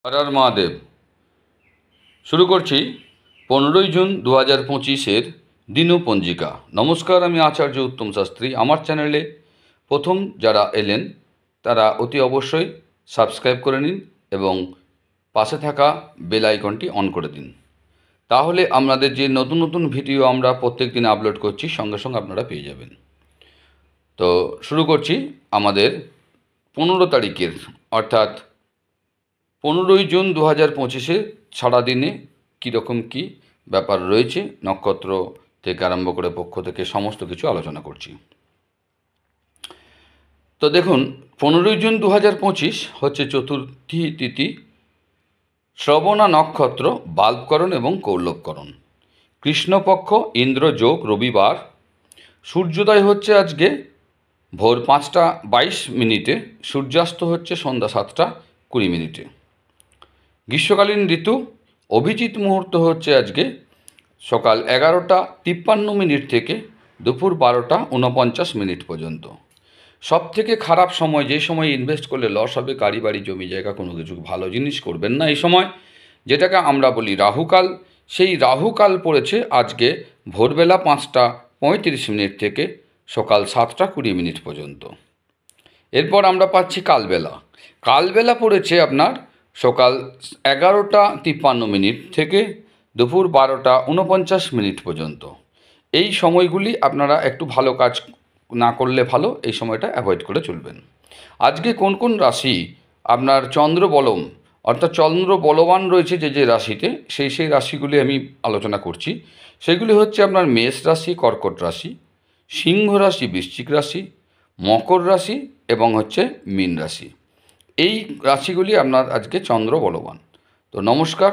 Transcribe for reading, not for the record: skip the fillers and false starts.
হর হর মহাদেব। শুরু করছি 15ই জুন 2025-এর দিনপঞ্জিকা। নমস্কার, আমি আচার্য উত্তম শাস্ত্রী। আমার চ্যানেলে প্রথম যারা এলেন তারা অতি অবশ্যই সাবস্ক্রাইব করে নিন এবং পাশে থাকা বেল আইকনটি অন করে দিন। তাহলে আমাদের যে নতুন নতুন ভিডিও আমরা প্রত্যেক দিন আপলোড করছি সঙ্গে সঙ্গে আপনারা পেয়ে যাবেন। তো শুরু করছি আমাদের 15 তারিখের, অর্থাৎ 15ই জুন 2025-এ সারাদিনে কীরকম কী ব্যাপার রয়েছে, নক্ষত্র থেকে আরম্ভ করে পক্ষ থেকে সমস্ত কিছু আলোচনা করছি। তো দেখুন, 15ই জুন 2025 হচ্ছে চতুর্থী তিথি, শ্রবণা নক্ষত্র, বাল্বকরণ এবং কৌলভকরণ, কৃষ্ণপক্ষ, ইন্দ্র যোগ, রবিবার। সূর্যোদয় হচ্ছে আজকে ভোর 5টা 22 মিনিটে, সূর্যাস্ত হচ্ছে সন্ধ্যা 7টা 20 মিনিটে। গ্রীষ্মকালীন ঋতু, অভিজিৎ মুহূর্ত হচ্ছে আজকে সকাল 11টা 53 মিনিট থেকে দুপুর 12টা 49 মিনিট পর্যন্ত। সব থেকে খারাপ সময়, যে সময় ইনভেস্ট করলে লস হবে, গাড়ি বাড়ি জমি জায়গা কোনো কিছু ভালো জিনিস করবেন না এই সময়, যেটাকে আমরা বলি রাহুকাল। সেই রাহুকাল পড়েছে আজকে ভোরবেলা 5টা 35 মিনিট থেকে সকাল 7টা 20 মিনিট পর্যন্ত। এরপর আমরা পাচ্ছি কালবেলা। কালবেলা পড়েছে আপনার সকাল 11টা 53 মিনিট থেকে দুপুর 12টা 49 মিনিট পর্যন্ত। এই সময়গুলি আপনারা একটু ভালো কাজ না করলে ভালো, এই সময়টা অ্যাভয়েড করে চলবেন। আজকে কোন কোন রাশি আপনার চন্দ্র বলম, অর্থাৎ চন্দ্র বলবান রয়েছে যে রাশিতে, সেই রাশিগুলি আমি আলোচনা করছি। সেগুলি হচ্ছে আপনার মেষ রাশি, কর্কট রাশি, সিংহ রাশি, বৃশ্চিক রাশি, মকর রাশি এবং হচ্ছে মীন রাশি। এই রাশিগুলি আপনার আজকে চন্দ্র বলবান। তো নমস্কার,